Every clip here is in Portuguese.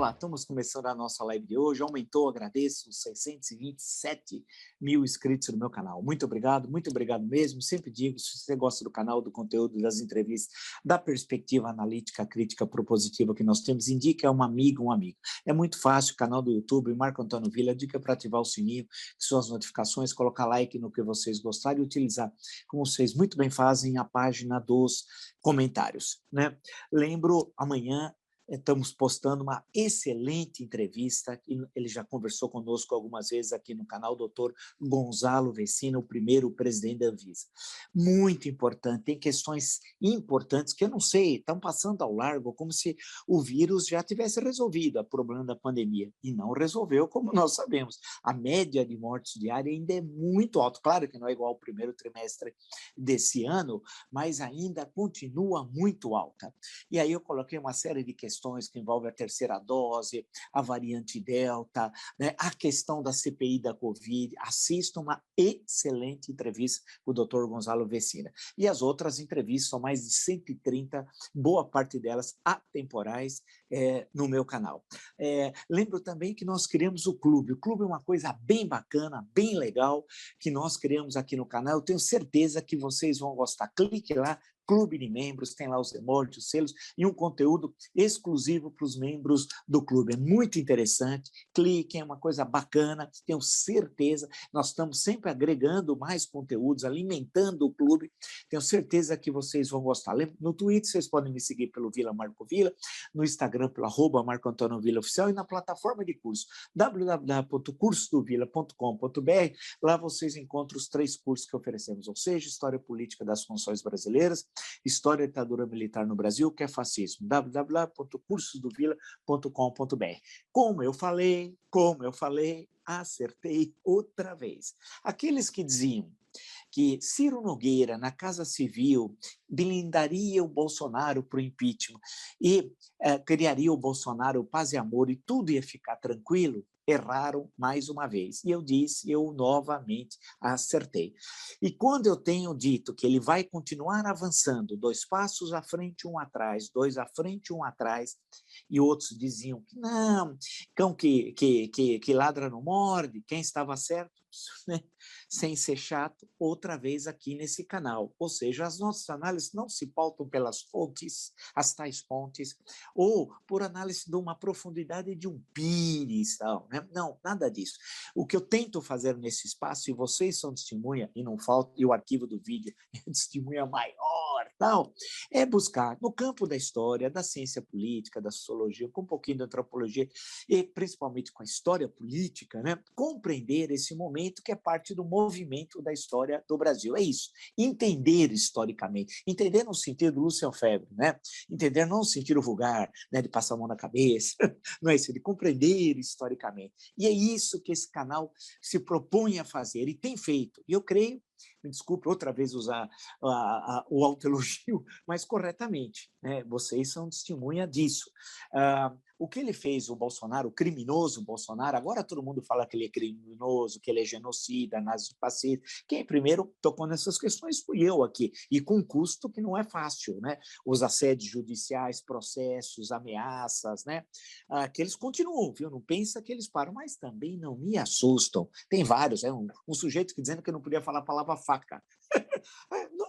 Olá, estamos começando a nossa live de hoje. Aumentou, agradeço, 627 mil inscritos no meu canal. Muito obrigado mesmo. Sempre digo, se você gosta do canal, do conteúdo, das entrevistas, da perspectiva analítica, crítica, propositiva que nós temos, indique a um amigo, É muito fácil, canal do YouTube, Marco Antônio Villa, dica para ativar o sininho, suas notificações, colocar like no que vocês gostarem e utilizar, como vocês muito bem fazem, a página dos comentários, né? Lembro, amanhã, estamos postando uma excelente entrevista, ele já conversou conosco algumas vezes aqui no canal, o doutor Gonzalo Vecina, o primeiro presidente da Anvisa. Muito importante, tem questões importantes que eu não sei, estão passando ao largo, como se o vírus já tivesse resolvido o problema da pandemia, e não resolveu, como nós sabemos. A média de mortes diária ainda é muito alta, claro que não é igual ao primeiro trimestre desse ano, mas ainda continua muito alta. E aí eu coloquei uma série de questões que envolvem a terceira dose, a variante Delta, né, a questão da CPI da Covid. Assista uma excelente entrevista com o Dr. Gonzalo Vecina. E as outras entrevistas, são mais de 130, boa parte delas atemporais, no meu canal. Lembro também que nós criamos o clube. O clube é uma coisa bem bacana, bem legal, que nós criamos aqui no canal. Eu tenho certeza que vocês vão gostar. Clique lá, Clube de Membros, tem lá os emojis, os selos e um conteúdo exclusivo para os membros do clube. É muito interessante, cliquem, é uma coisa bacana, tenho certeza, nós estamos sempre agregando mais conteúdos, alimentando o clube, tenho certeza que vocês vão gostar. No Twitter, vocês podem me seguir pelo Vila Marco Villa, no Instagram, pelo @Marco Antônio Villa Oficial e na plataforma de curso, www.cursodovilla.com.br. Lá vocês encontram os 3 cursos que oferecemos, ou seja, História Política das Funções Brasileiras, História da Ditadura Militar no Brasil, que é fascismo, www.cursosdovilla.com.br. Como eu falei, acertei outra vez. Aqueles que diziam que Ciro Nogueira, na Casa Civil, blindaria o Bolsonaro para o impeachment e criaria o Bolsonaro paz e amor e tudo ia ficar tranquilo, erraram mais uma vez. E eu novamente acertei. E quando eu tenho dito que ele vai continuar avançando, 2 passos à frente, 1 atrás, 2 à frente, 1 atrás, e outros diziam que não, cão que ladra não morde, quem estava certo, né? Sem ser chato, outra vez aqui nesse canal. Ou seja, as nossas análises não se pautam pelas fontes, as tais fontes, ou por análise de uma profundidade de um pires, tal, né? Não, nada disso. O que eu tento fazer nesse espaço, e vocês são testemunha, e não falta, e o arquivo do vídeo é testemunha maior, tal, é buscar no campo da história, da ciência política, da sociologia, com um pouquinho da antropologia, e principalmente com a história política, né? Compreender esse momento que é parte do movimento da história do Brasil. É isso, entender historicamente, entender no sentido do Lúcio Febre, né? Entender não no sentido vulgar, né, de passar a mão na cabeça, não é isso, de compreender historicamente. E é isso que esse canal se propõe a fazer e tem feito. E eu creio, me desculpe outra vez usar o autoelogio, mas corretamente, né? Vocês são testemunha disso. O que ele fez, o Bolsonaro, o criminoso Bolsonaro, agora todo mundo fala que ele é criminoso, que ele é genocida, nazifascista. Quem primeiro tocou nessas questões fui eu aqui, e com um custo que não é fácil, né? Os assédios judiciais, processos, ameaças, né? Que eles continuam, viu? Não pensa que eles param, mas também não me assustam. Tem vários, um sujeito que dizendo que eu não podia falar a palavra faca.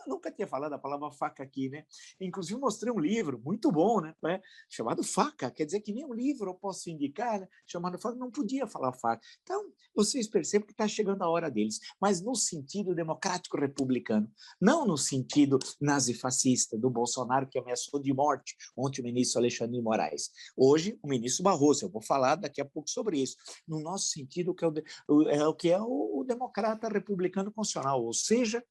Nunca tinha falado a palavra faca aqui, né? Inclusive mostrei um livro muito bom, né? Chamado Faca, quer dizer que nem um livro eu posso indicar, né? Chamado Faca, não podia falar faca. Então, vocês percebem que está chegando a hora deles, mas no sentido democrático republicano, não no sentido nazifascista do Bolsonaro, que ameaçou de morte ontem o ministro Alexandre de Moraes. Hoje, o ministro Barroso, eu vou falar daqui a pouco sobre isso, no nosso sentido, que é o democrata republicano constitucional, ou seja,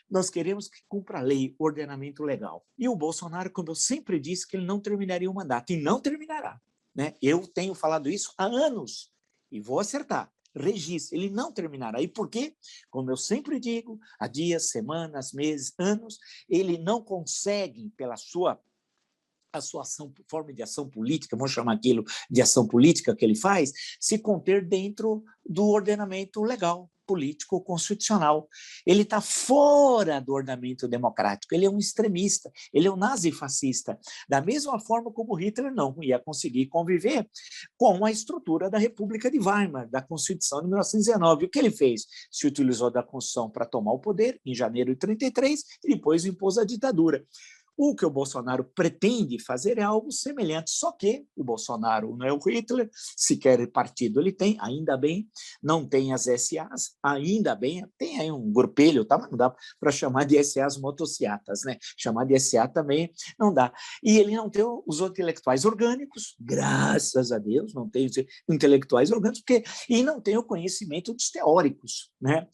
nós queremos que cumpra a lei, o ordenamento legal. E o Bolsonaro, como eu sempre disse, que ele não terminaria o mandato, e não terminará, né? Eu tenho falado isso há anos, e vou acertar. Registre, ele não terminará. E por quê? Como eu sempre digo, há dias, semanas, meses, anos, ele não consegue, pela sua forma de ação política, vamos chamar aquilo de ação política que ele faz, se conter dentro do ordenamento legal. político constitucional. Ele está fora do ordenamento democrático, ele é um extremista, ele é um nazifascista, da mesma forma como Hitler não ia conseguir conviver com a estrutura da República de Weimar, da Constituição de 1919. O que ele fez? Se utilizou da Constituição para tomar o poder, em janeiro de 1933, e depois impôs a ditadura. O que o Bolsonaro pretende fazer é algo semelhante, só que o Bolsonaro não é o Hitler, sequer partido ele tem, ainda bem, não tem as SAs, ainda bem, tem aí um grupelho, tá? Mas não dá para chamar de SAs motocicletas, né? Chamar de SA também não dá. E ele não tem os intelectuais orgânicos, graças a Deus, não tem os intelectuais orgânicos, e não tem o conhecimento dos teóricos, né?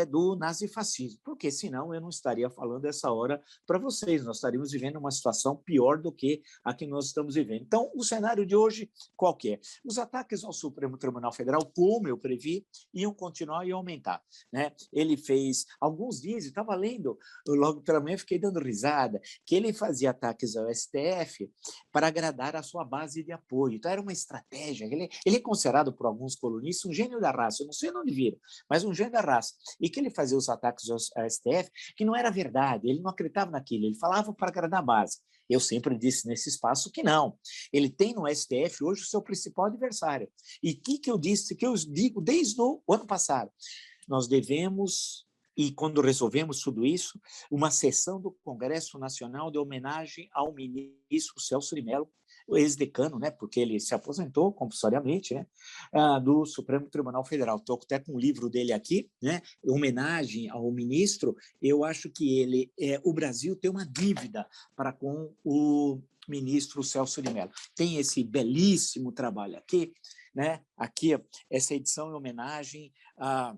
Do nazifascismo, porque senão eu não estaria falando essa hora para vocês, nós estaríamos vivendo uma situação pior do que a que nós estamos vivendo. Então, o cenário de hoje, qual que é? Os ataques ao Supremo Tribunal Federal, como eu previ, iam continuar e aumentar, né? Ele fez, alguns dias, estava lendo, logo pela manhã fiquei dando risada, que ele fazia ataques ao STF para agradar a sua base de apoio. Então, era uma estratégia. Ele é considerado por alguns colunistas um gênio da raça, eu não sei de onde vira, mas um gênio da raça. E que ele fazia os ataques ao STF, que não era verdade, ele não acreditava naquilo, ele falava para agradar a base. Eu sempre disse nesse espaço que não. Ele tem no STF hoje o seu principal adversário. E o que eu disse, que eu digo desde o ano passado? Nós devemos, e quando resolvemos tudo isso, uma sessão do Congresso Nacional de homenagem ao ministro Celso de Mello, o ex-decano, né, porque ele se aposentou compulsoriamente, né, do Supremo Tribunal Federal. Estou até com um livro dele aqui, né, homenagem ao ministro. Eu acho que o Brasil tem uma dívida para com o ministro Celso de Mello. Tem esse belíssimo trabalho aqui, né, aqui essa edição em homenagem a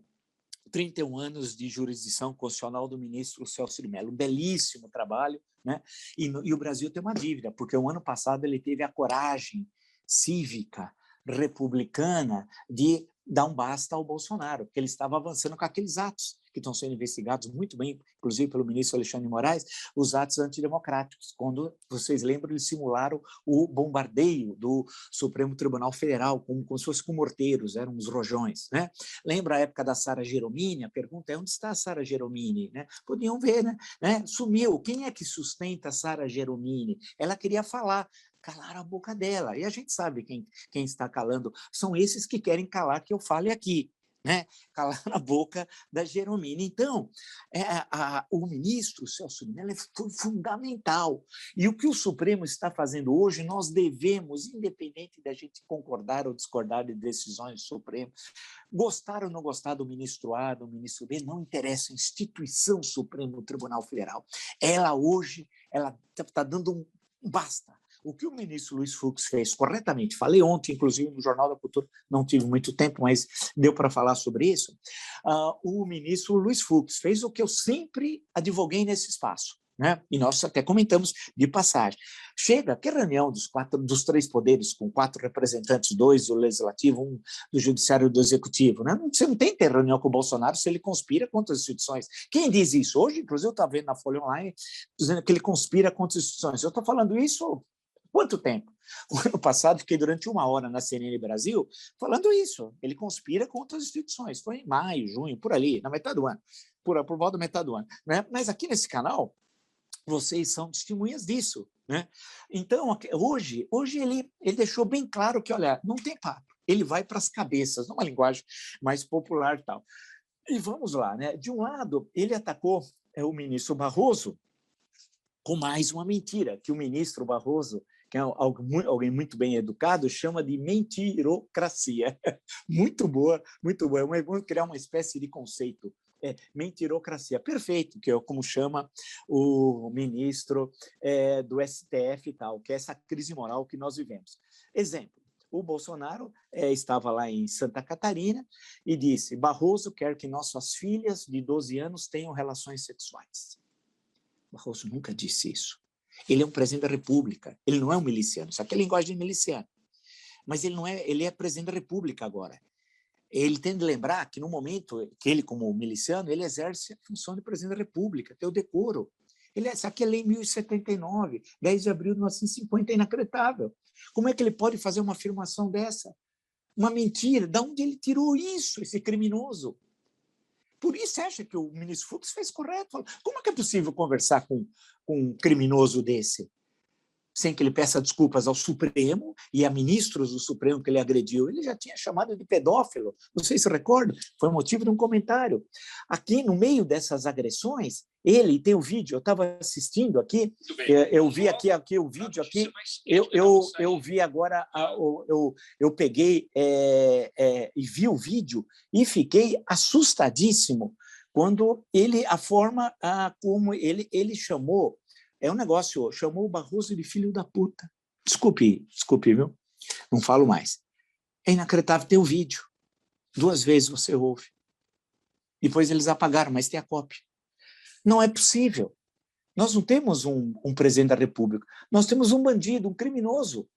31 anos de jurisdição constitucional do ministro Celso de Mello. Um belíssimo trabalho, né? E o Brasil tem uma dívida, porque o ano passado ele teve a coragem cívica, republicana, de dar um basta ao Bolsonaro, porque ele estava avançando com aqueles atos que estão sendo investigados muito bem, inclusive pelo ministro Alexandre de Moraes, os atos antidemocráticos. Quando, vocês lembram, eles simularam o bombardeio do Supremo Tribunal Federal, como se fosse com morteiros, eram uns rojões, né? Lembra a época da Sara Geromini? A pergunta é, onde está a Sara Geromini? Né? Podiam ver, né? Sumiu. Quem é que sustenta a Sara Geromini? Ela queria falar, calar a boca dela. E a gente sabe quem está calando. São esses que querem calar que eu fale aqui, né? Calar a boca da Geromini. Então, o ministro Celso de Mello foi fundamental. E o que o Supremo está fazendo hoje, nós devemos, independente da gente concordar ou discordar de decisões do Supremo, gostar ou não gostar do ministro A, do ministro B, não interessa, a instituição Supremo Tribunal Federal. Ela hoje está dando um basta. O que o ministro Luiz Fux fez corretamente, falei ontem, inclusive, no Jornal da Cultura, não tive muito tempo, mas deu para falar sobre isso, o ministro Luiz Fux fez o que eu sempre advoguei nesse espaço, né? E nós até comentamos de passagem. Chega, que reunião dos três poderes, com 4 representantes, 2 do Legislativo, 1 do Judiciário e do Executivo, né? Você não tem que ter reunião com o Bolsonaro se ele conspira contra as instituições. Quem diz isso? Hoje, inclusive, eu estava vendo na Folha Online, dizendo que ele conspira contra as instituições. Eu estou falando isso quanto tempo? O ano passado, fiquei durante 1 hora na CNN Brasil falando isso. Ele conspira contra as instituições. Foi em maio, junho, por ali, na metade do ano, por volta da metade do ano. Né? Mas aqui nesse canal, vocês são testemunhas disso. Né? Então, hoje ele deixou bem claro que, olha, não tem papo. Ele vai para as cabeças, numa linguagem mais popular e tal. E vamos lá. Né? De um lado, ele atacou o ministro Barroso com mais uma mentira, que o ministro Barroso, que é alguém muito bem educado, chama de mentirocracia. Muito boa, muito boa. Vamos criar uma espécie de conceito. Mentirocracia. Perfeito, que é como chama o ministro do STF e tal, que é essa crise moral que nós vivemos. Exemplo. O Bolsonaro estava lá em Santa Catarina e disse: Barroso quer que nossas filhas de 12 anos tenham relações sexuais. Barroso nunca disse isso. Ele é um presidente da República, ele não é um miliciano, isso aqui é linguagem de miliciano. Mas ele é presidente da República agora. Ele tem de lembrar que no momento que ele, como miliciano, ele exerce a função de presidente da República, tem o decoro. Isso aqui é lei 1079, 10 de abril de 1950, é inacreditável. Como é que ele pode fazer uma afirmação dessa? Uma mentira. De onde ele tirou isso, esse criminoso? Por isso, você acha que o ministro Fux fez correto? Falou, como é que é possível conversar com um criminoso desse? Sem que ele peça desculpas ao Supremo e a ministros do Supremo que ele agrediu. Ele já tinha chamado de pedófilo, não sei se recorda, foi motivo de um comentário. Aqui, no meio dessas agressões, ele tem o vídeo, eu estava assistindo aqui, eu vi aqui o vídeo, aqui, eu vi agora, eu peguei e vi o vídeo e fiquei assustadíssimo quando ele, a forma como ele chamou, é um negócio, chamou o Barroso de filho da puta. Desculpe, viu? Não falo mais. É inacreditável, tem o vídeo. 2 vezes você ouve. Depois eles apagaram, mas tem a cópia. Não é possível. Nós não temos um presidente da República, nós temos um bandido, um criminoso.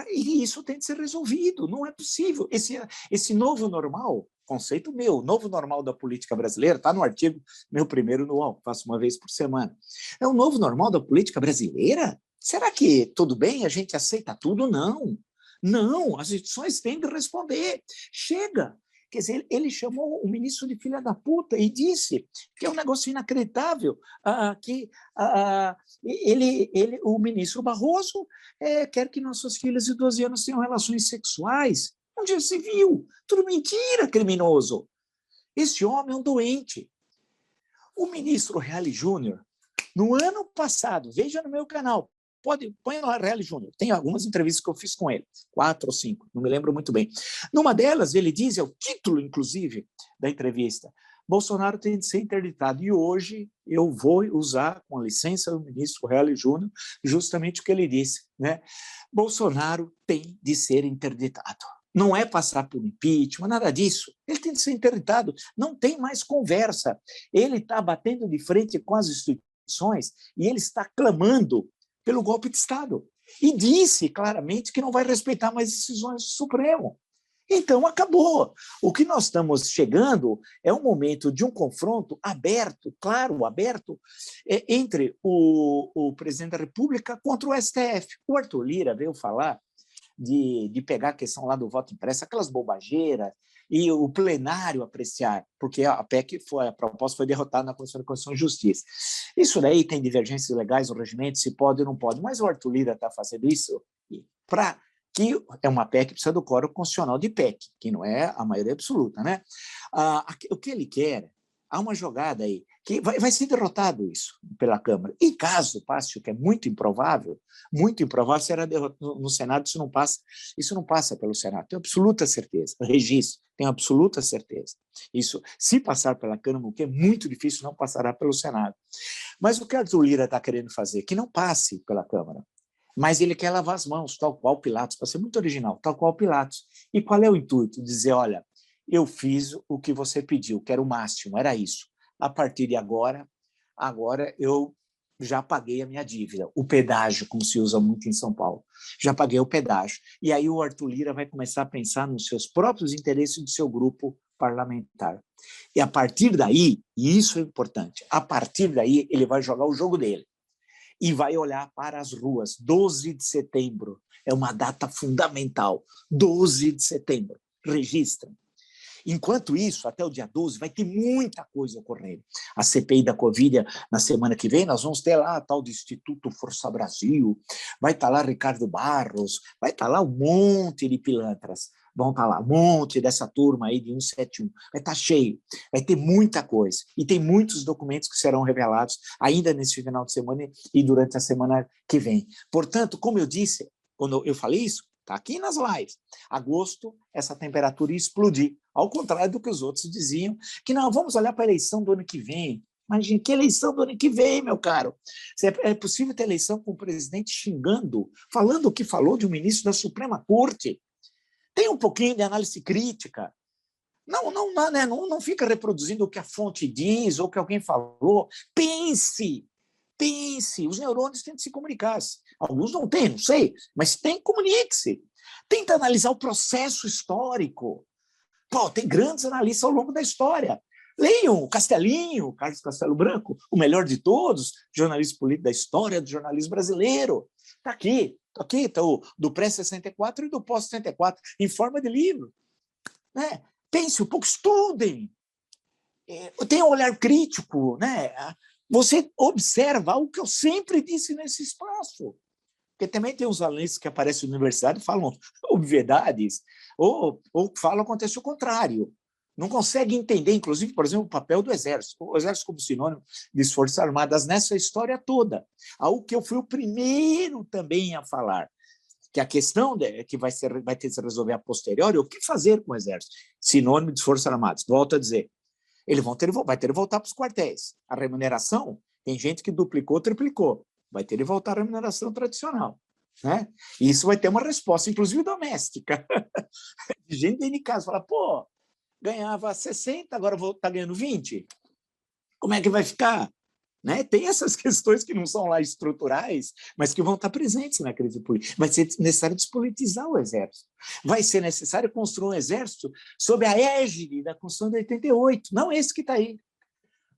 E isso tem de ser resolvido, não é possível. Esse novo normal, conceito meu, novo normal da política brasileira, está no artigo meu primeiro no UOL, faço uma vez por semana. É o novo normal da política brasileira? Será que tudo bem, a gente aceita tudo? Não. Não, as instituições têm de responder. Chega. Quer dizer, ele chamou o ministro de filha da puta e disse que é um negócio inacreditável, que o ministro Barroso quer que nossas filhas de 12 anos tenham relações sexuais. Onde se viu? Tudo mentira, criminoso. Esse homem é um doente. O ministro Reale Júnior, no ano passado, veja no meu canal, põe lá Reale Júnior, tem algumas entrevistas que eu fiz com ele, 4 ou 5, não me lembro muito bem. Numa delas, ele diz, é o título, inclusive, da entrevista, Bolsonaro tem de ser interditado. E hoje eu vou usar, com a licença do ministro Reale Júnior, justamente o que ele disse, né? Bolsonaro tem de ser interditado. Não é passar por impeachment, nada disso. Ele tem de ser interditado. Não tem mais conversa. Ele está batendo de frente com as instituições e ele está clamando pelo golpe de Estado. E disse claramente que não vai respeitar mais decisões do Supremo. Então, acabou. O que nós estamos chegando é um momento de um confronto aberto, claro, aberto, entre o presidente da República contra o STF. O Arthur Lira veio falar de pegar a questão lá do voto impresso, aquelas bobageiras, e o plenário apreciar, porque a PEC a proposta foi derrotada na Comissão de Constituição e Justiça. Isso daí tem divergências legais no regimento, se pode ou não pode, mas o Arthur Lira está fazendo isso para que é uma PEC que precisa do quórum constitucional de PEC, que não é a maioria absoluta, né? O que ele quer, há uma jogada aí, que vai ser derrotado isso pela Câmara. E caso passe, o que é muito improvável, será derrotado no Senado, isso não passa pelo Senado, tenho absoluta certeza, registro, tenho absoluta certeza. Isso, se passar pela Câmara, o que é muito difícil, não passará pelo Senado. Mas o que Arthur Lira está querendo fazer? Que não passe pela Câmara. Mas ele quer lavar as mãos, tal qual Pilatos, para ser muito original, tal qual Pilatos. E qual é o intuito? Dizer, olha, eu fiz o que você pediu, que era o máximo, era isso. A partir de agora eu já paguei a minha dívida, o pedágio, como se usa muito em São Paulo. Já paguei o pedágio. E aí o Arthur Lira vai começar a pensar nos seus próprios interesses do seu grupo parlamentar. E a partir daí, e isso é importante, a partir daí ele vai jogar o jogo dele e vai olhar para as ruas. 12 de setembro é uma data fundamental. 12 de setembro. Registrem. Enquanto isso, até o dia 12, vai ter muita coisa ocorrendo. A CPI da Covid, na semana que vem, nós vamos ter lá a tal do Instituto Força Brasil, vai estar lá Ricardo Barros, vai estar lá um monte de pilantras, vão estar lá um monte dessa turma aí de 171, vai estar cheio, vai ter muita coisa, e tem muitos documentos que serão revelados ainda nesse final de semana e durante a semana que vem. Portanto, como eu disse, quando eu falei isso, está aqui nas lives. Agosto, essa temperatura ia explodir. Ao contrário do que os outros diziam, que não, vamos olhar para a eleição do ano que vem. Imagina, que eleição do ano que vem, meu caro? É possível ter eleição com o presidente xingando, falando o que falou de um ministro da Suprema Corte. Tem um pouquinho de análise crítica. Não fica reproduzindo o que a fonte diz ou o que alguém falou. Pense, os neurônios têm de se comunicar. Alguns não têm, não sei, mas comunique-se. Tenta analisar o processo histórico. Tem grandes analistas ao longo da história. Leiam o Castelinho, Carlos Castelo Branco, o melhor de todos, jornalista político da história do jornalismo brasileiro. Está aqui, está o do pré-64 e do pós-64, em forma de livro. Né? Pense um pouco, estudem. tem um olhar crítico, né? Você observa o que eu sempre disse nesse espaço. Porque também tem uns alunos que aparecem na universidade e falam obviedades, ou falam acontece o contrário. Não consegue entender, inclusive, por exemplo, o papel do Exército. O Exército como sinônimo de Forças Armadas nessa história toda. Algo que eu fui o primeiro também a falar, que a questão que vai ter que se resolver a posteriori é o que fazer com o Exército. Sinônimo de Forças Armadas. Volto a dizer, vai ter que voltar para os quartéis. A remuneração, tem gente que duplicou, triplicou. Vai ter que voltar à remuneração tradicional. Né? E isso vai ter uma resposta, inclusive doméstica. Gente dentro de casa fala, pô, ganhava 60, agora vou estar ganhando 20. Como é que vai ficar? Né? Tem essas questões que não são lá estruturais, mas que vão estar presentes na crise política. Vai ser necessário despolitizar o Exército. Vai ser necessário construir um Exército sob a égide da Constituição de 88, não esse que está aí.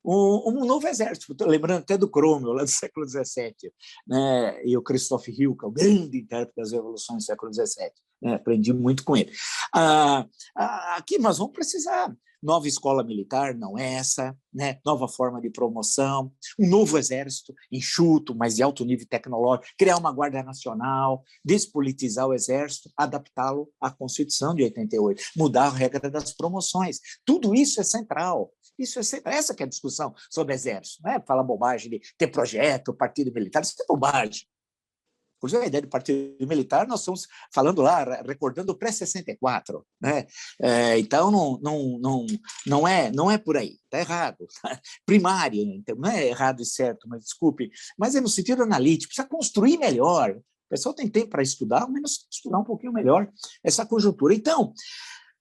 Um novo exército, estou lembrando até do Cromwell, lá do século XVII, né? E o Christoph Hilke, o grande intérprete das revoluções do século XVII. Né? Aprendi muito com ele. Aqui nós vamos precisar nova escola militar, não essa, né? Nova forma de promoção, um novo exército enxuto, mas de alto nível tecnológico, criar uma guarda nacional, despolitizar o exército, adaptá-lo à Constituição de 88, mudar a regra das promoções. Tudo isso é central. Essa que é a discussão sobre exército. Não é falar bobagem de ter projeto, partido militar, isso é bobagem. Inclusive, a ideia de partido militar, nós estamos falando lá, recordando o pré-64. Né? Então, não é por aí, está errado. Primário, então, não é errado e certo, mas desculpe, mas é no sentido analítico, precisa construir melhor. O pessoal tem tempo para estudar, ao menos estudar um pouquinho melhor essa conjuntura. Então,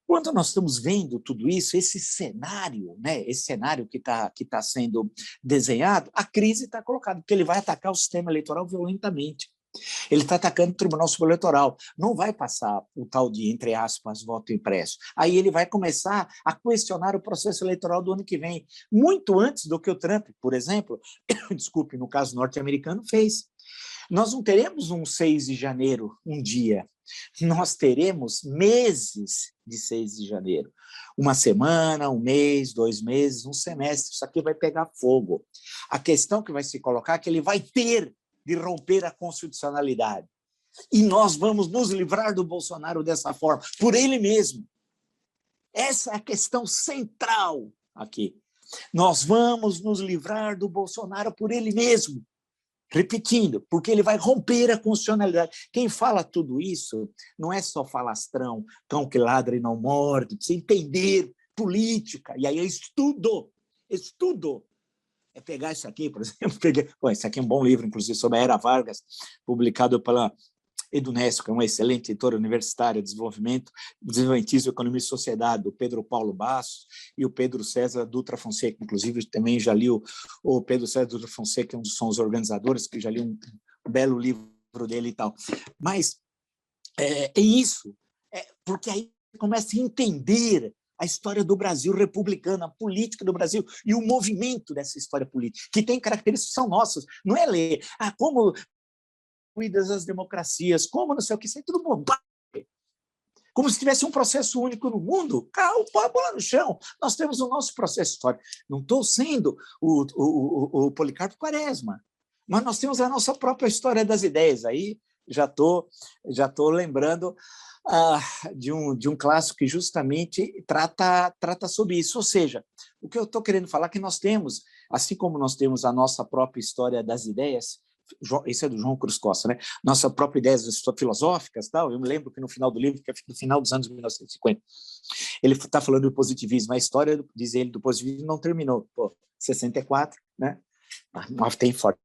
quando nós estamos vendo tudo isso, esse cenário, né, esse cenário que tá sendo desenhado, a crise está colocada, porque ele vai atacar o sistema eleitoral violentamente. Ele está atacando o Tribunal Superior Eleitoral. Não vai passar o tal de, entre aspas, voto impresso. Aí ele vai começar a questionar o processo eleitoral do ano que vem, muito antes do que o Trump, por exemplo, desculpe, no caso norte-americano, fez. Nós não teremos um 6 de janeiro, um dia. Nós teremos meses de 6 de janeiro. Uma semana, um mês, 2 meses, um semestre. Isso aqui vai pegar fogo. A questão que vai se colocar é que ele vai ter de romper a constitucionalidade. E nós vamos nos livrar do Bolsonaro dessa forma, por ele mesmo. Essa é a questão central aqui. Nós vamos nos livrar do Bolsonaro por ele mesmo. Repetindo, porque ele vai romper a constitucionalidade. Quem fala tudo isso não é só falastrão, cão que ladra e não morde, precisa entender política, e aí é estudo. É pegar isso aqui, por exemplo, esse aqui é um bom livro, inclusive, sobre a Era Vargas, publicado pela Edunesco, que é uma excelente editora universitária de desenvolvimentismo, economia e sociedade, do Pedro Paulo Bastos e o Pedro César Dutra Fonseca. Inclusive, também já li o Pedro César Dutra Fonseca, um são os organizadores, que já li um belo livro dele e tal. Mas é isso, porque aí começa a entender a história do Brasil republicano, a política do Brasil e o movimento dessa história política, que tem características que são nossas. Não é ler, como cuidas as democracias, como não sei o que, isso é tudo bobagem. Como se tivesse um processo único no mundo, põe a bola no chão. Nós temos o nosso processo histórico. Não estou sendo o Policarpo Quaresma, mas nós temos a nossa própria história das ideias. Aí já tô lembrando de um clássico que justamente trata sobre isso. Ou seja, o que eu estou querendo falar é que nós temos, assim como nós temos a nossa própria história das ideias, esse é do João Cruz Costa, né? Nossa própria ideia filosóficas, tal. Eu me lembro que no final do livro, que é no final dos anos 1950, ele está falando do positivismo. A história, diz ele, do positivismo não terminou. 64, né? Mas tem forte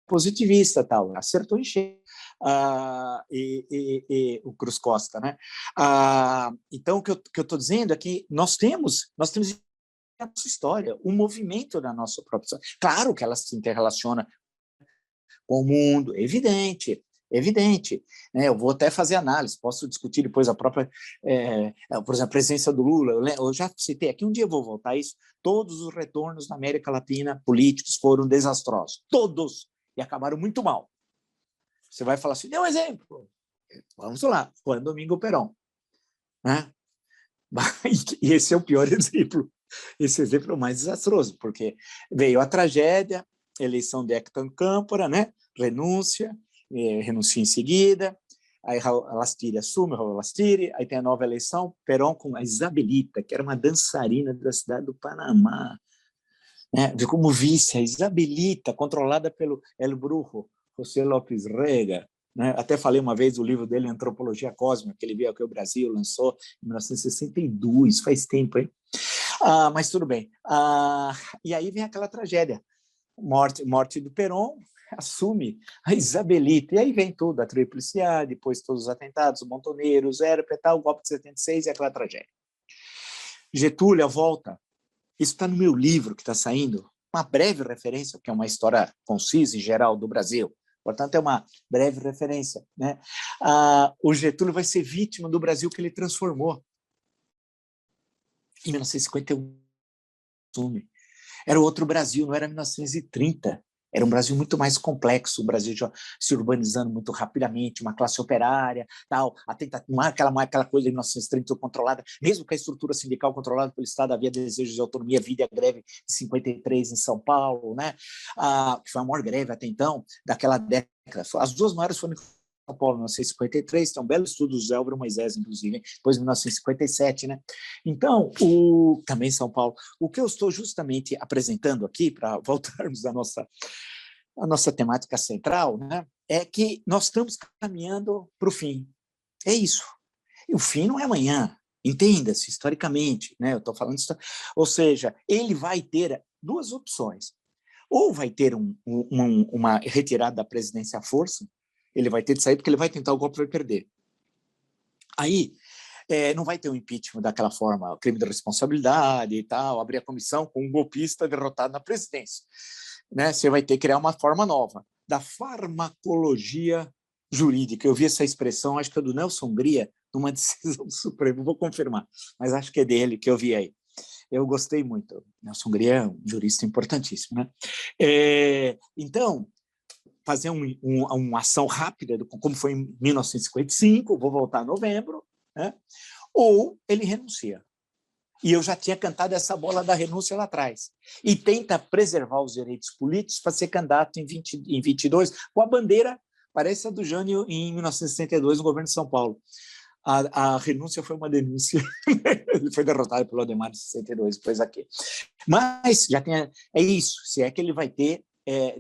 positivista, tal. Acertou em cheio. E o Cruz Costa, né? Então, o que eu estou dizendo é que nós temos a nossa história, o movimento da nossa própria história. Claro que ela se interrelaciona com o mundo, evidente. Né? Eu vou até fazer análise, posso discutir depois a própria, por exemplo, a presença do Lula. Eu já citei aqui, um dia eu vou voltar a isso, todos os retornos na América Latina políticos foram desastrosos, todos, e acabaram muito mal. Você vai falar assim, dê um exemplo. Vamos lá, Juan Domingo Perón. Né? E esse é o pior exemplo. Esse exemplo é o mais desastroso, porque veio a tragédia, eleição de Hector Câmara, né? Renuncia em seguida, aí Lastiri assume, Raul Lastiri, aí tem a nova eleição, Perón com a Isabelita, que era uma dançarina da cidade do Panamá, né? Como vice, a Isabelita, controlada pelo El Brujo, José López Rega, né? Até falei uma vez do livro dele, Antropologia Cósmica, que ele veio aqui ao Brasil, lançou em 1962, faz tempo, hein? Mas tudo bem. E aí vem aquela tragédia, morte do Perón, assume a Isabelita, e aí vem tudo, a Tríplice A, depois todos os atentados, o Montoneiro, o Zero, o golpe de 76 e aquela tragédia. Getúlio, a volta, isso está no meu livro que está saindo, uma breve referência, que é uma história concisa e geral do Brasil, portanto é uma breve referência, né? O Getúlio vai ser vítima do Brasil que ele transformou. Em 1951, era outro Brasil, não era 1930. Era um Brasil muito mais complexo, o Brasil já se urbanizando muito rapidamente, uma classe operária, tal, não era aquela coisa de 1930 controlada, mesmo que a estrutura sindical controlada pelo Estado, havia desejos de autonomia, havia a greve de 53 em São Paulo, né? Que foi a maior greve até então, daquela década. As duas maiores foram São Paulo, em 1953, tem um belo estudo do Zé Álvaro Moisés, inclusive, depois de 1957, né? Então, também São Paulo. O que eu estou justamente apresentando aqui, para voltarmos à nossa temática central, né, é que nós estamos caminhando para o fim. É isso. E o fim não é amanhã, entenda-se, historicamente, né? Eu estou falando isso. Ou seja, ele vai ter duas opções. Ou vai ter uma retirada da presidência à força, ele vai ter de sair porque ele vai tentar o golpe e vai perder. Aí, não vai ter um impeachment daquela forma, crime de responsabilidade e tal, abrir a comissão com um golpista derrotado na presidência. Né? Você vai ter que criar uma forma nova da farmacologia jurídica. Eu vi essa expressão, acho que é do Nelson Hungria, numa decisão do Supremo, vou confirmar, mas acho que é dele que eu vi aí. Eu gostei muito. Nelson Hungria é um jurista importantíssimo, né? Então, fazer uma ação rápida, como foi em 1955, vou voltar a novembro, né? Ou ele renuncia. E eu já tinha cantado essa bola da renúncia lá atrás. E tenta preservar os direitos políticos para ser candidato em 22, com a bandeira, parece a do Jânio em 1962, no governo de São Paulo. A renúncia foi uma denúncia. Ele foi derrotado pelo Ademar em 62, depois aqui. Mas já tem, é isso, se é que ele vai ter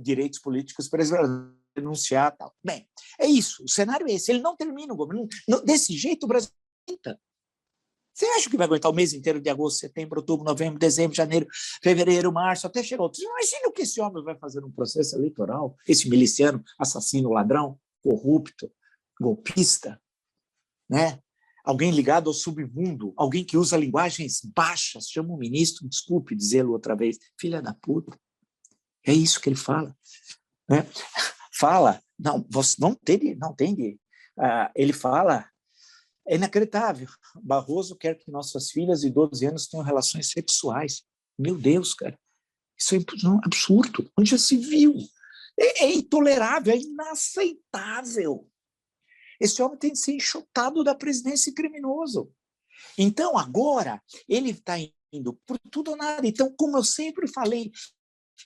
direitos políticos para denunciar tal. Bem, é isso, o cenário é esse. Ele não termina o governo. Desse jeito, o Brasil tenta. Você acha que vai aguentar o mês inteiro de agosto, setembro, outubro, novembro, dezembro, janeiro, fevereiro, março, até chegar outubro? Imagina o que esse homem vai fazer num processo eleitoral, esse miliciano, assassino, ladrão, corrupto, golpista, né? Alguém ligado ao submundo, alguém que usa linguagens baixas, chama o ministro, desculpe dizê-lo outra vez, filha da puta. É isso que ele fala. Né? Fala, não, você não entende. Ele fala, é inacreditável. Barroso quer que nossas filhas de 12 anos tenham relações sexuais. Meu Deus, cara, isso é absurdo. Onde já se viu? É intolerável, é inaceitável. Esse homem tem de ser enxotado da presidência criminoso. Então, agora, ele está indo por tudo ou nada. Então, como eu sempre falei,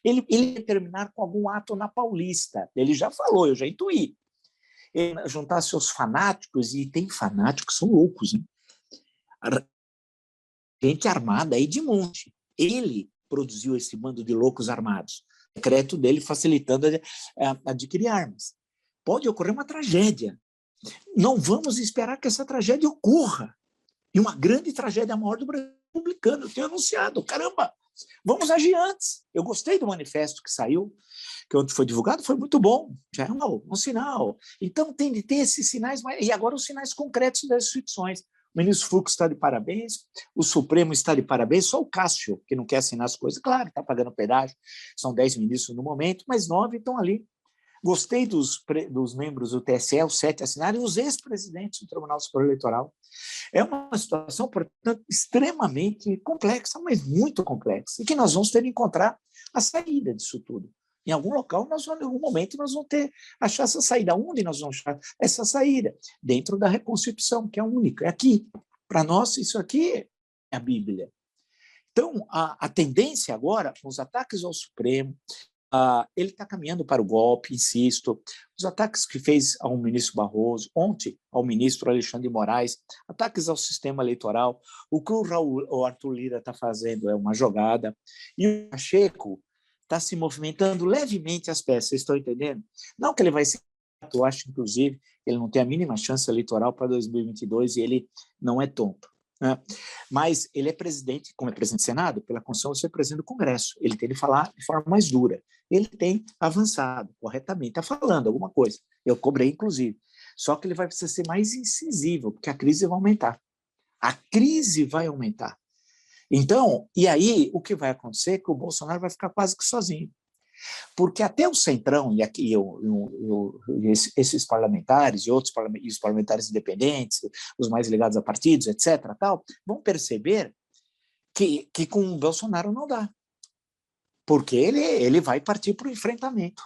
ele ia terminar com algum ato na Paulista. Ele já falou, eu já intuí. Ele juntar seus fanáticos, e tem fanáticos que são loucos, né? Gente armada aí de monte. Ele produziu esse bando de loucos armados. O decreto dele facilitando adquirir armas. Pode ocorrer uma tragédia. Não vamos esperar que essa tragédia ocorra. E uma grande tragédia maior do Brasil republicano. Eu tenho anunciado. Caramba, vamos agir antes. Eu gostei do manifesto que saiu, que ontem foi divulgado, foi muito bom. Já é um sinal. Então, tem de ter esses sinais, e agora os sinais concretos das instituições. O ministro Fux está de parabéns, o Supremo está de parabéns, só o Cássio, que não quer assinar as coisas, claro, está pagando pedágio, são 10 ministros no momento, mas 9 estão ali. Gostei dos membros do TSE, os 7 assinarem, e os ex-presidentes do Tribunal Superior Eleitoral. É uma situação, portanto, extremamente complexa, mas muito complexa, e que nós vamos ter de encontrar a saída disso tudo. Em algum local, em algum momento, nós vamos achar essa saída. Onde nós vamos achar essa saída? Dentro da Constituição, que é única. É aqui. Para nós, isso aqui é a Bíblia. Então, a tendência agora, com os ataques ao Supremo, ele está caminhando para o golpe, insisto. Os ataques que fez ao ministro Barroso, ontem ao ministro Alexandre de Moraes, ataques ao sistema eleitoral, o que o Arthur Lira está fazendo é uma jogada, e o Pacheco está se movimentando levemente as peças, vocês estão entendendo? Não que ele vai ser, eu acho, inclusive, ele não tem a mínima chance eleitoral para 2022 e ele não é tonto. Né? Mas ele é presidente, como é presidente do Senado, pela Constituição, você é presidente do Congresso. Ele tem de falar de forma mais dura. Ele tem avançado corretamente, está falando alguma coisa. Eu cobrei, inclusive. Só que ele vai precisar ser mais incisivo, porque a crise vai aumentar. A crise vai aumentar. Então, e aí o que vai acontecer é que o Bolsonaro vai ficar quase que sozinho. Porque até o Centrão, e aqui esses parlamentares e outros os parlamentares independentes, os mais ligados a partidos, etc., tal, vão perceber que com o Bolsonaro não dá. Porque ele vai partir para o enfrentamento.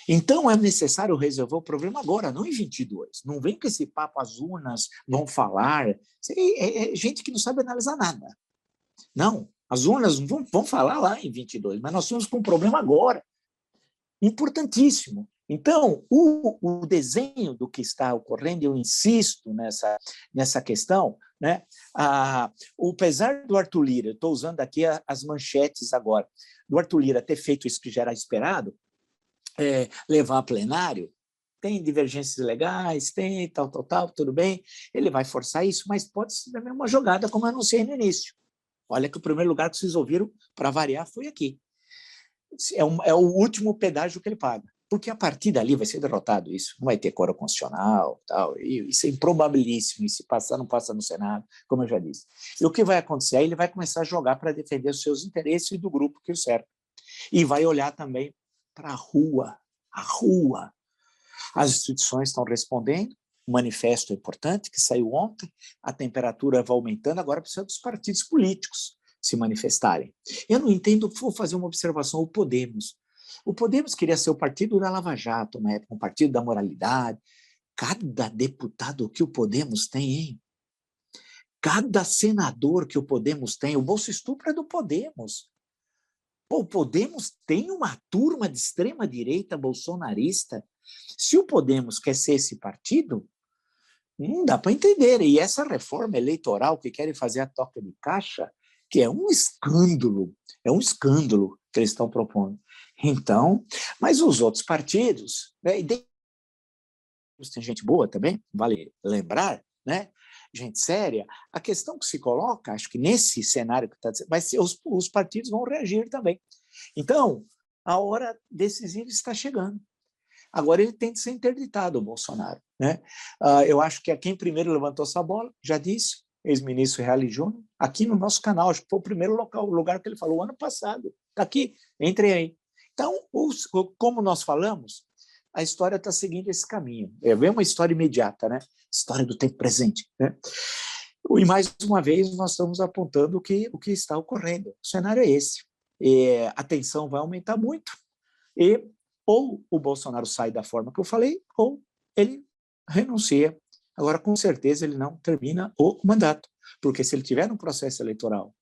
Então, é necessário resolver o problema agora, não em 22. Não vem com esse papo, as urnas vão falar. É gente que não sabe analisar nada. Não, as urnas vão falar lá em 22, mas nós temos um problema agora, importantíssimo. Então, o desenho do que está ocorrendo, eu insisto nessa questão, né? Apesar do Arthur Lira, eu estou usando aqui as manchetes agora, do Arthur Lira ter feito isso que já era esperado, levar a plenário, tem divergências legais, tem tal, tudo bem, ele vai forçar isso, mas pode ser também uma jogada, como eu anunciei no início. Olha que o primeiro lugar que vocês ouviram, para variar, foi aqui. É o último pedágio que ele paga, porque a partir dali vai ser derrotado isso, não vai ter coro constitucional, tal, e isso é improbabilíssimo, e se passar, não passa no Senado, como eu já disse. E o que vai acontecer? Ele vai começar a jogar para defender os seus interesses e do grupo que o cerca. E vai olhar também para a rua. As instituições estão respondendo, o manifesto é importante, que saiu ontem, a temperatura vai aumentando, agora precisa dos partidos políticos se manifestarem. Eu não entendo, vou fazer uma observação, o Podemos. O Podemos queria ser o partido da Lava Jato, na época, um partido da moralidade. Cada deputado que o Podemos tem, hein? Cada senador que o Podemos tem, o Bolso Estupro é do Podemos. O Podemos tem uma turma de extrema-direita bolsonarista. Se o Podemos quer ser esse partido, não dá para entender. E essa reforma eleitoral que querem fazer a toca de caixa, que é um escândalo que eles estão propondo. Então, mas os outros partidos, né, tem gente boa também, vale lembrar, né? Gente séria, a questão que se coloca, acho que nesse cenário que está dizendo, vai ser os partidos vão reagir também. Então, a hora decisiva está chegando. Agora ele tem de ser interditado, o Bolsonaro. Né? Eu acho que quem primeiro levantou essa bola, já disse, ex-ministro Reale Júnior, aqui no nosso canal, acho que foi o primeiro lugar que ele falou, ano passado. Está aqui, entre aí. Então, como nós falamos, a história está seguindo esse caminho. É uma história imediata, né? História do tempo presente. Né? E, mais uma vez, nós estamos apontando o que está ocorrendo. O cenário é esse. A tensão vai aumentar muito e ou o Bolsonaro sai da forma que eu falei, ou ele renuncia. Agora, com certeza, ele não termina o mandato, porque se ele tiver um processo eleitoral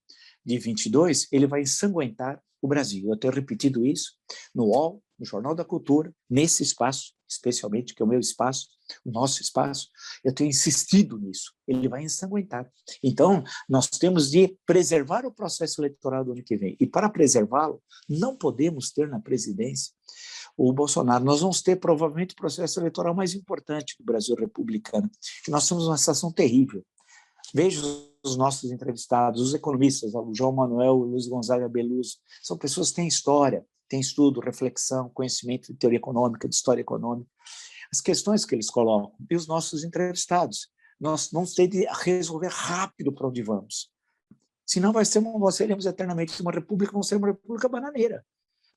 de 22, ele vai ensanguentar o Brasil. Eu tenho repetido isso no UOL, no Jornal da Cultura, nesse espaço, especialmente, que é o meu espaço, o nosso espaço, eu tenho insistido nisso. Ele vai ensanguentar. Então, nós temos de preservar o processo eleitoral do ano que vem. E para preservá-lo, não podemos ter na presidência o Bolsonaro. Nós vamos ter, provavelmente, o processo eleitoral mais importante do Brasil republicano, que nós temos uma situação terrível. Veja os nossos entrevistados, os economistas, o João Manuel, o Luiz Gonzaga Beluso, são pessoas que têm história, têm estudo, reflexão, conhecimento de teoria econômica, de história econômica, as questões que eles colocam, e os nossos entrevistados. Nós vamos ter de resolver rápido para onde vamos. Senão nós seremos eternamente uma república, vamos ser uma república bananeira,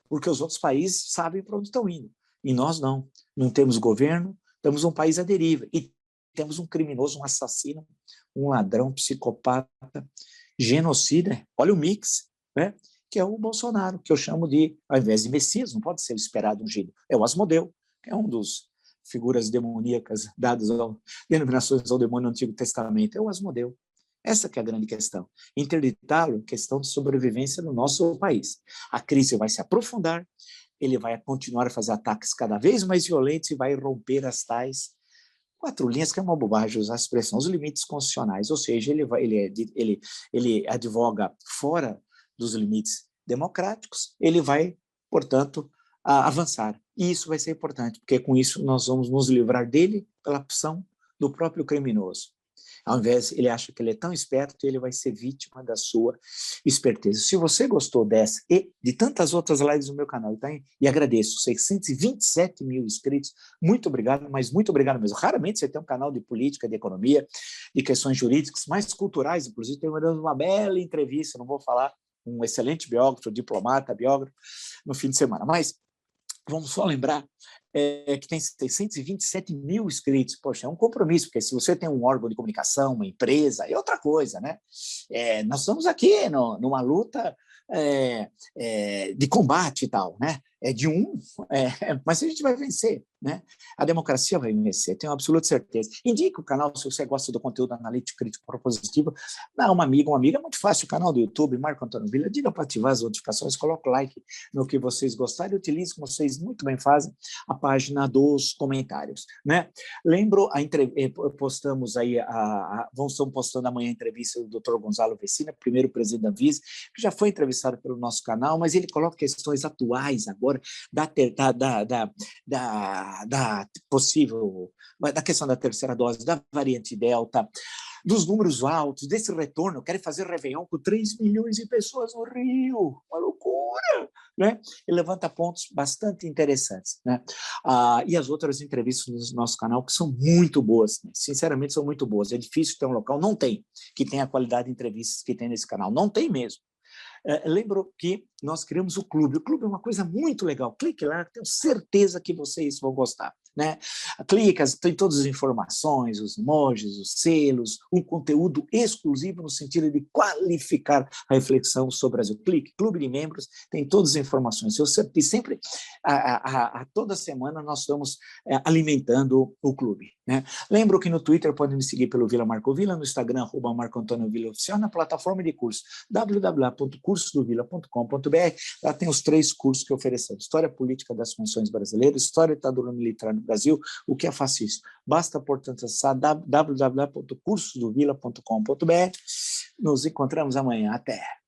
porque os outros países sabem para onde estão indo, e nós não. Não temos governo, temos um país à deriva, e temos um criminoso, um assassino, um ladrão, psicopata, genocida, olha o mix, né? Que é o Bolsonaro, que eu chamo de, ao invés de Messias, não pode ser esperado um gênio, é o Asmodeu, que é um dos figuras demoníacas dadas denominações ao demônio no Antigo Testamento, é o Asmodeu. Essa que é a grande questão. Interditá-lo, questão de sobrevivência no nosso país. A crise vai se aprofundar, ele vai continuar a fazer ataques cada vez mais violentos e vai romper as tais 4 linhas, que é uma bobagem usar a expressão, os limites constitucionais, ou seja, ele advoga fora dos limites democráticos, ele vai, portanto, avançar. E isso vai ser importante, porque com isso nós vamos nos livrar dele pela opção do próprio criminoso. Ao invés, ele acha que ele é tão esperto e ele vai ser vítima da sua esperteza. Se você gostou dessa e de tantas outras lives no meu canal, tá? E agradeço, 627 mil inscritos, muito obrigado, mas muito obrigado mesmo. Raramente você tem um canal de política, de economia, de questões jurídicas, mais culturais, inclusive tem uma bela entrevista, não vou falar, um excelente biógrafo, diplomata, biógrafo, no fim de semana, mas vamos só lembrar que tem 627 mil inscritos. Poxa, é um compromisso, porque se você tem um órgão de comunicação, uma empresa, é outra coisa, né? Nós estamos aqui numa luta de combate e tal, né? Mas a gente vai vencer, né? A democracia vai vencer, tenho absoluta certeza. Indique o canal se você gosta do conteúdo analítico, crítico, propositivo. Dá uma amiga, é muito fácil, o canal do YouTube, Marco Antônio Villa, diga para ativar as notificações, coloque o like no que vocês gostarem e utilize, como vocês muito bem fazem, a página dos comentários, né? Lembro, postamos aí, estamos postando amanhã a entrevista do Dr. Gonzalo Vecina, primeiro presidente da Anvisa, que já foi entrevistado pelo nosso canal, mas ele coloca questões atuais agora, da possível, da questão da terceira dose, da variante Delta, dos números altos, desse retorno, querem fazer Réveillon com 3 milhões de pessoas no Rio, uma loucura, né? Ele levanta pontos bastante interessantes, né? E as outras entrevistas no nosso canal, que são muito boas, né? Sinceramente são muito boas, é difícil ter um local, não tem, que tenha a qualidade de entrevistas que tem nesse canal, não tem mesmo. Lembro que nós criamos o clube é uma coisa muito legal, clique lá, tenho certeza que vocês vão gostar, né? Clica, tem todas as informações, os emojis, os selos, um conteúdo exclusivo no sentido de qualificar a reflexão sobre o Brasil. Clique, clube de membros, tem todas as informações. E sempre, toda semana, nós estamos alimentando o clube, né? Lembro que no Twitter podem me seguir pelo Vila Marco Villa, no Instagram, @Marco Antônio Villa Oficial, na plataforma de curso, www.cursodovilla.com.br. Lá tem os 3 cursos que oferecemos: História Política das Funções Brasileiras, História da Ditadura Militar no Brasil, o que é fascismo. Basta, portanto, acessar www.cursodovilla.com.br. Nos encontramos amanhã. Até!